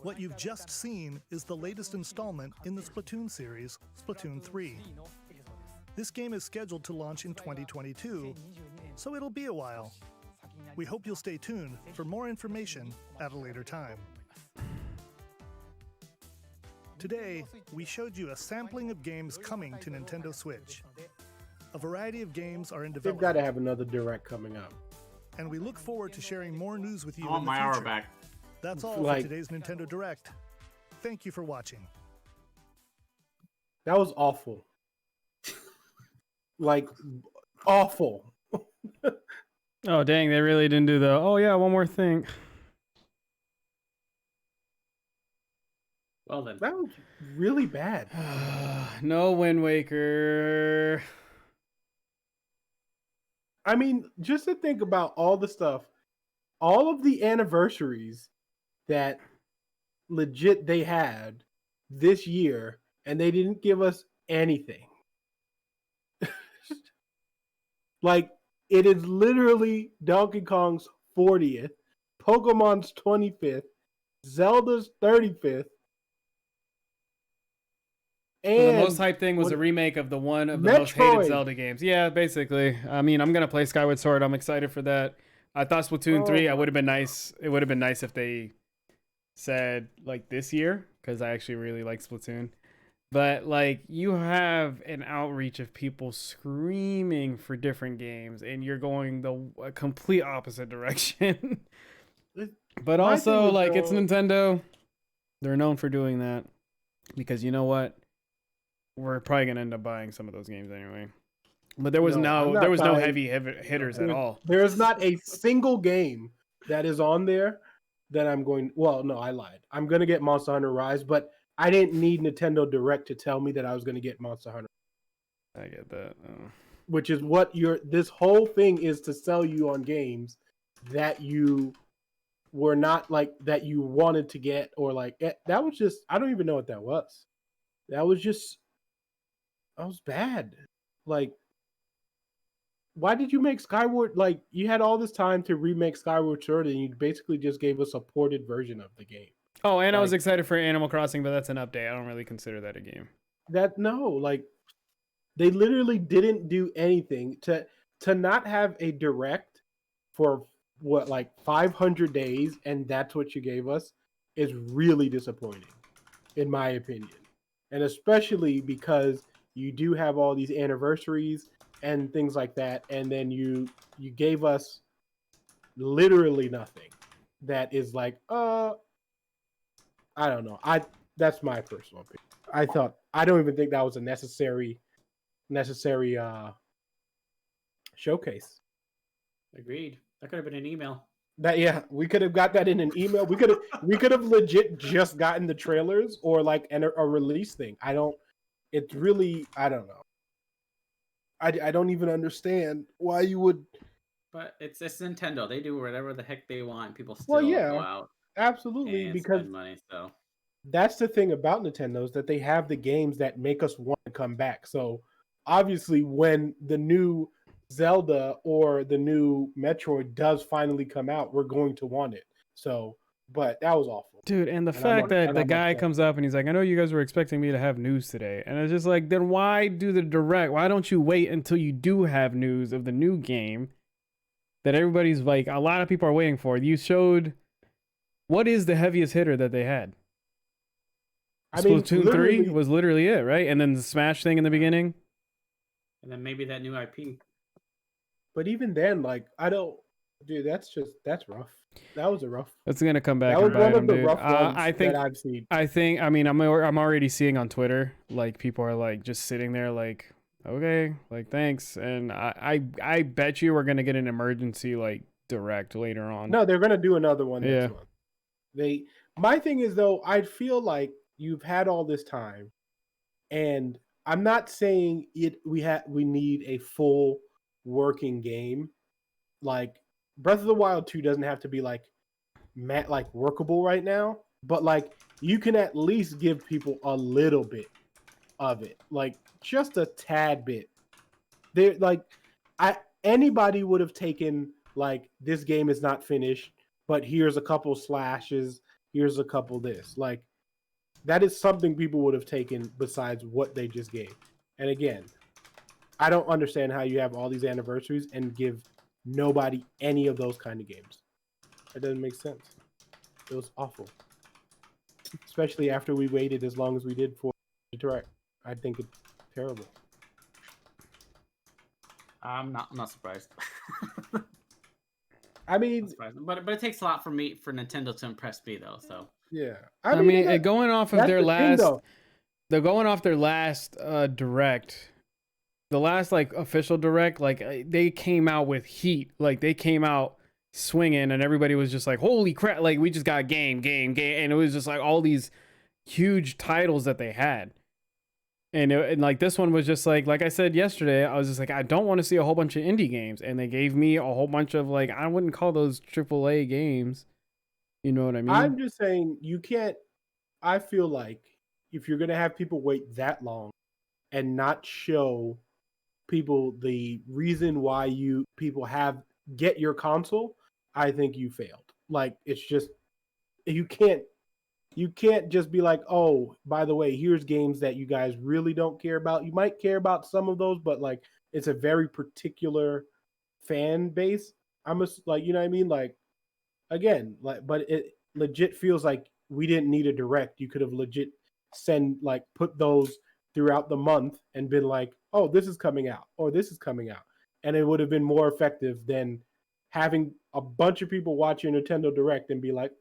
What you've just seen is the latest installment in the Splatoon series, Splatoon 3. This game is scheduled to launch in 2022, so it'll be a while. We hope you'll stay tuned for more information at a later time. Today, we showed you a sampling of games coming to Nintendo Switch. A variety of games are in They've development. got to have another direct coming up. And we look forward to sharing more news with you I want in the my future. hour back. That's all for today's Nintendo Direct. Thank you for watching. That was awful. Like, awful. Oh, dang, they really didn't do the, oh yeah, one more thing. Well then. That was really bad. No Wind Waker. I mean, just to think about all the stuff, all of the anniversaries that legit they had this year, and they didn't give us anything. Like, it is literally Donkey Kong's 40th, Pokemon's 25th, Zelda's 35th, and So the most hyped thing was a remake of the one of the most hated Zelda games. Yeah, basically. I mean, I'm gonna play Skyward Sword. I'm excited for that. I thought Splatoon 3, I would have been nice. It would have been nice if they said like this year, because I actually really like Splatoon. But like, you have an outreach of people screaming for different games, and you're going the complete opposite direction. But also, like, it's Nintendo. They're known for doing that because you know what? We're probably gonna end up buying some of those games anyway. But there was no heavy hitters at all. There is not a single game that is on there that I'm going. Well, no, I lied. I'm gonna get Monster Hunter Rise, but I didn't need Nintendo Direct to tell me that I was gonna get Monster Hunter. I get that. Which is what this whole thing is, to sell you on games that you were not like, that you wanted to get, or like, that was just, I don't even know what that was. That was bad. Like, why did you make Skyward, like, you had all this time to remake Skyward Sword and you basically just gave us a ported version of the game. Oh, and I was excited for Animal Crossing, but that's an update. I don't really consider that a game. They literally didn't do anything to not have a direct for what, like 500 days, and that's what you gave us, is really disappointing, in my opinion. And especially because you do have all these anniversaries and things like that, and then you gave us literally nothing that is like, I don't know. That's my personal opinion. I don't even think that was a necessary showcase. Agreed. That could have been an email. We could have got that in an email. We could have legit just gotten the trailers or like a release thing. I don't know. I don't even understand why you would. But it's Nintendo. They do whatever the heck they want. People still go out. Absolutely, because spend money. So that's the thing about Nintendo, is that they have the games that make us want to come back. So obviously, when the new Zelda or the new Metroid does finally come out, we're going to want it. So, but that was awful, dude. And the fact that the guy comes up and he's like, "I know you guys were expecting me to have news today," and it's just like, then why do the direct? Why don't you wait until you do have news of the new game that everybody's like, a lot of people are waiting for? You showed. What is the heaviest hitter that they had? Splatoon 3 was literally it, right? And then the Smash thing in the beginning. And then maybe that new IP. But even then, like, that's rough. That was a rough. It's gonna come back. That was one of the dude. rough ones that I've seen. I mean, I'm already seeing on Twitter, like, people are like just sitting there like, okay, like, thanks. And I bet you we're gonna get an emergency like direct later on. No, they're gonna do another one next month. My thing is, though, I feel like you've had all this time, and I'm not saying we need a full working game. Like, Breath of the Wild 2 doesn't have to be like workable right now, but like, you can at least give people a little bit of it, like just a tad bit. They're like, anybody would have taken, like, this game is not finished, but here's a couple slashes, here's a couple this. Like, that is something people would have taken besides what they just gave. And again, I don't understand how you have all these anniversaries and give nobody any of those kind of games. It doesn't make sense. It was awful. Especially after we waited as long as we did for the Direct. I think it's terrible. I'm not surprised. I mean, but it takes a lot for Nintendo to impress me though. So yeah, I mean going off of their last, they're going off their last Direct, the last like official Direct. Like they came out with heat. Like they came out swinging, and everybody was just like, "Holy crap!" Like we just got game, and it was just like all these huge titles that they had. And like this one was just like I said yesterday, I was just like, I don't want to see a whole bunch of indie games, and they gave me a whole bunch of like, I wouldn't call those AAA games. You know what I mean? I'm just saying you can't. I feel like if you're gonna have people wait that long and not show people the reason why people get your console, I think you failed. Like it's just you can't just be like, oh, by the way, here's games that you guys really don't care about. You might care about some of those, but like it's a very particular fan base. I'm like, you know what I mean? Like again, like, but it legit feels like we didn't need a Direct. You could have legit put those throughout the month and been like, oh, this is coming out or this is coming out. And it would have been more effective than having a bunch of people watch your Nintendo Direct and be like,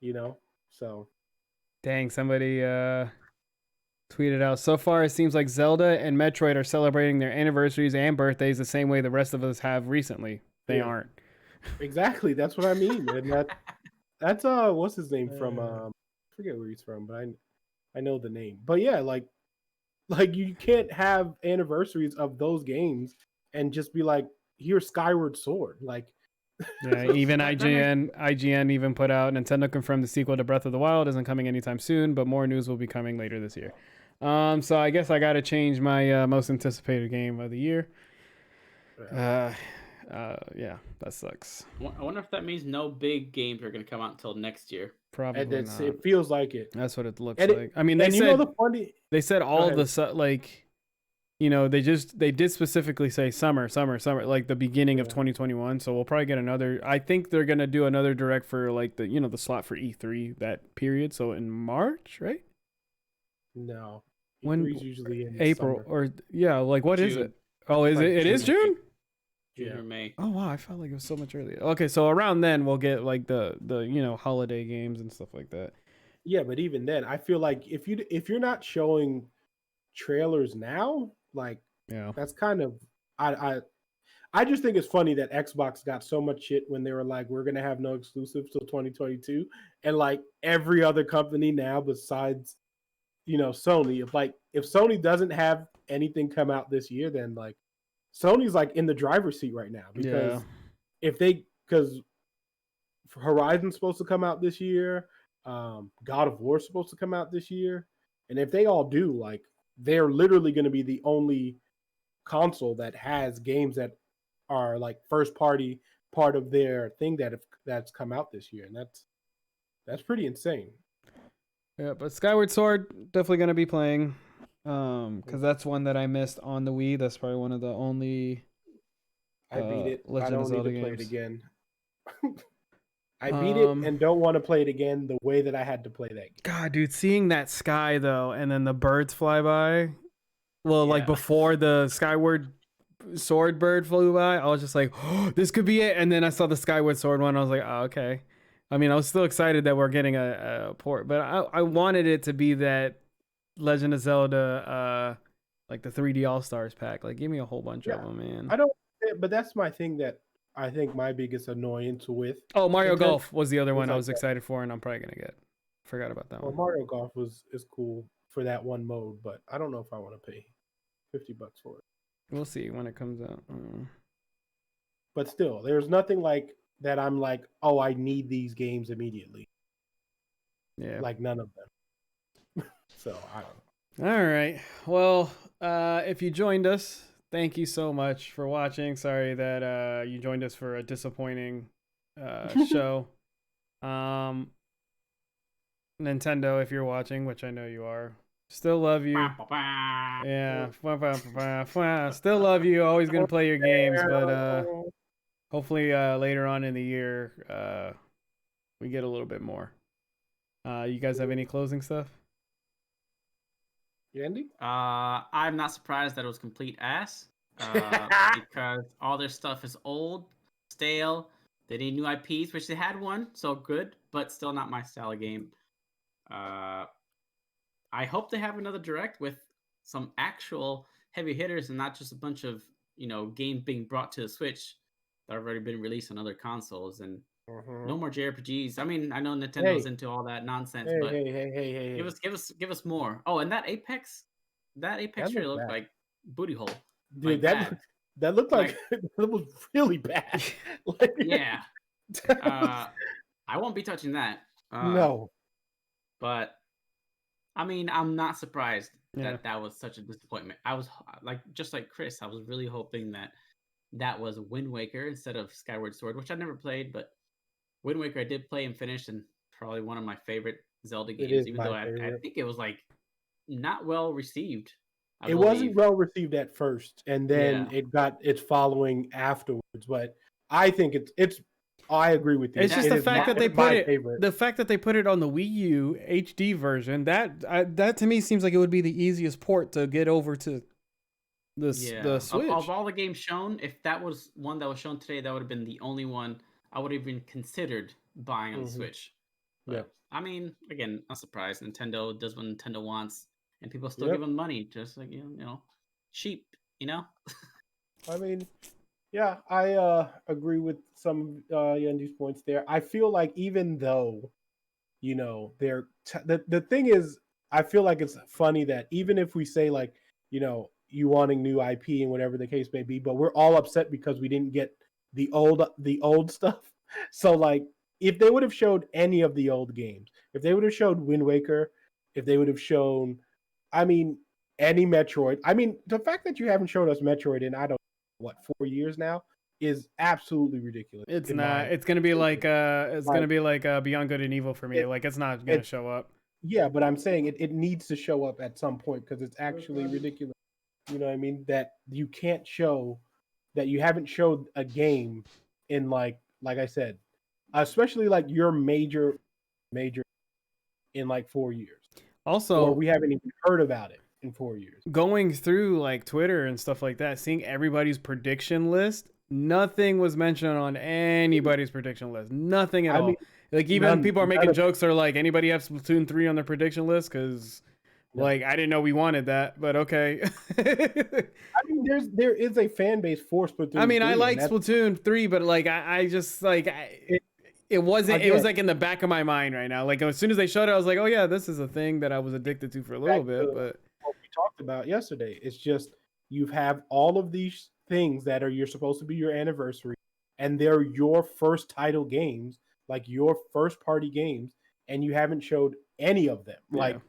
you know, so. Dang, somebody tweeted out, so far it seems like Zelda and Metroid are celebrating their anniversaries and birthdays the same way the rest of us have recently. They aren't. Exactly, that's what I mean. And that's what's his name from I forget where he's from, but I know the name. But yeah, like you can't have anniversaries of those games and just be like, here's Skyward Sword. Like yeah, even IGN even put out, Nintendo confirmed the sequel to Breath of the Wild isn't coming anytime soon, but more news will be coming later this year. So I guess I got to change my most anticipated game of the year. Yeah, that sucks. I wonder if that means no big games are going to come out until next year. Probably not. It feels like it. That's what it looks like. I mean, they said all the like, you know, they did specifically say summer, like the beginning of 2021. So we'll probably get another. I think they're gonna do another Direct for like the slot for E3 that period. So in March, right? No, when E3's usually in April summer. or yeah, like what June. Is it? Oh, is it? It is June. June or May. Oh wow, I felt like it was so much earlier. Okay, so around then we'll get like the holiday games and stuff like that. Yeah, but even then, I feel like if you're not showing trailers now, like that's kind of I just think it's funny that Xbox got so much shit when they were like, we're gonna have no exclusives till 2022, and like every other company now besides Sony, if Sony doesn't have anything come out this year, then like Sony's like in the driver's seat right now because because Horizon's supposed to come out this year, God of War's supposed to come out this year, and if they all do, like they're literally going to be the only console that has games that are like first party part of their thing that's come out this year, and that's pretty insane. Yeah, but Skyward Sword definitely going to be playing. Because that's one that I missed on the Wii. That's probably one of the only. I beat it. I don't need to play it again. I beat it and don't want to play it again the way that I had to play that game. God, dude, seeing that sky though, and then the birds fly by. Well, like before the Skyward Sword bird flew by, I was just like, "Oh, this could be it." And then I saw the Skyward Sword one. I was like, "Oh, okay." I mean, I was still excited that we're getting a port, but I wanted it to be that Legend of Zelda, like the 3D All-Stars pack. Like, give me a whole bunch of them, man. I don't, but that's my thing that I think my biggest annoyance with. Oh, Mario Golf was the other one I was excited for, and I'm probably gonna get. Forgot about that one. Mario Golf is cool for that one mode, but I don't know if I want to pay $50 for it. We'll see when it comes out. But still, there's nothing like that. I'm like, oh, I need these games immediately. Yeah, like none of them. So I don't know. All right. Well, if you joined us, thank you so much for watching. Sorry that you joined us for a disappointing show. Nintendo, if you're watching, which I know you are, still love you. Yeah, still love you. Always gonna play your games, but hopefully later on in the year we get a little bit more. You guys have any closing stuff? Andy? I'm not surprised that it was complete ass. Because all their stuff is old, stale. They need new IPs, which they had one, so good, but still not my style of game. I hope they have another direct with some actual heavy hitters and not just a bunch of games being brought to the Switch that have already been released on other consoles. And no more JRPGs. I mean, I know Nintendo's into all that nonsense, but give us more. Oh, and that Apex trailer looked like booty hole. Dude, that looked like that was really bad. Yeah. I won't be touching that. No. But I mean, I'm not surprised that was such a disappointment. I was just like Chris, I was really hoping that was Wind Waker instead of Skyward Sword, which I never played, but Wind Waker I did play and finished, and probably one of my favorite Zelda games, even though I think it was like not well received. It wasn't well received at first, and then it got its following afterwards. But I think it's. I agree with you. It's just the fact that they put it. The fact that they put it on the Wii U HD version. That to me seems like it would be the easiest port to get over to the Switch. Of all the games shown, if that was one that was shown today, that would have been the only one I would have even considered buying on the Switch. But, I mean, again, not surprised. Nintendo does what Nintendo wants, and people still give them money, just like sheep. I mean, yeah, I agree with some Yendi's points there. I feel like even though, they're the thing is, I feel like it's funny that even if we say like, you wanting new IP and whatever the case may be, but we're all upset because we didn't get the old stuff. So like, if they would have showed any of the old games, if they would have showed Wind Waker, if they would have shown, any Metroid, the fact that you haven't showed us Metroid in 4 years now is absolutely ridiculous. It's not. It's gonna be like gonna be like Beyond Good and Evil for me. It's not gonna show up. Yeah, but I'm saying it needs to show up at some point because it's actually ridiculous. You know what I mean? That you can't show that you haven't showed a game in like I said, especially like your major in like 4 years. Also, or we haven't even heard about it in 4 years. Going through like Twitter and stuff like that, seeing everybody's prediction list, nothing was mentioned on anybody's prediction list. Nothing at all. Like even people are making jokes. They're like, anybody have Splatoon 3 on their prediction list? Because like I didn't know we wanted that, but okay. There is a fan base for Splatoon. I like Splatoon 3, but like I just like it wasn't. Again, it was like in the back of my mind right now. Like as soon as they showed it, I was like, oh yeah, this is a thing that I was addicted to for a little bit. But what we talked about yesterday, it's just you have all of these things that you're supposed to be your anniversary, and they're your first title games, like your first party games, and you haven't showed any of them. Yeah. Like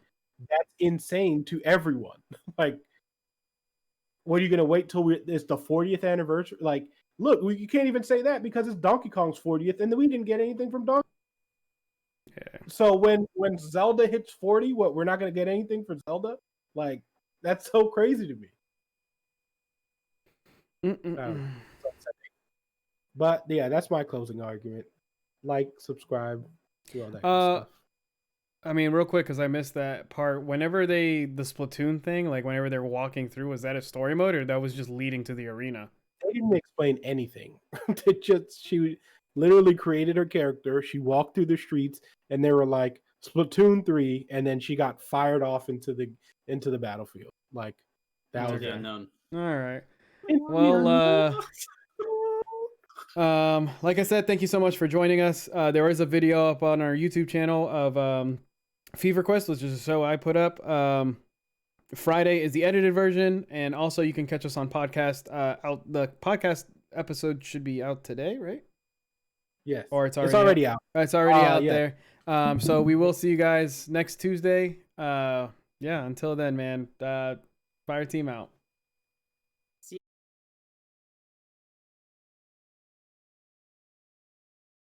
that's insane to everyone. Like, what are you gonna wait till it's the 40th anniversary? Like, look, you can't even say that because it's Donkey Kong's 40th, and then we didn't get anything from Donkey. Yeah. So when Zelda hits 40, we're not gonna get anything for Zelda? Like, that's so crazy to me. But yeah, that's my closing argument. Like, subscribe, do all that stuff. Real quick, because I missed that part. Whenever the Splatoon thing, like whenever they're walking through, was that a story mode or that was just leading to the arena? They didn't explain anything. She literally created her character. She walked through the streets, and they were like Splatoon 3, and then she got fired off into the battlefield. Like that was unknown. All right. Well, like I said, thank you so much for joining us. There is a video up on our YouTube channel of Fever Quest, which is a show I put up. Friday is the edited version, and also you can catch us on podcast. The podcast episode should be out today, right? Yes. Or it's already out. It's already out there. So we will see you guys next Tuesday. Until then, man. Fire team out.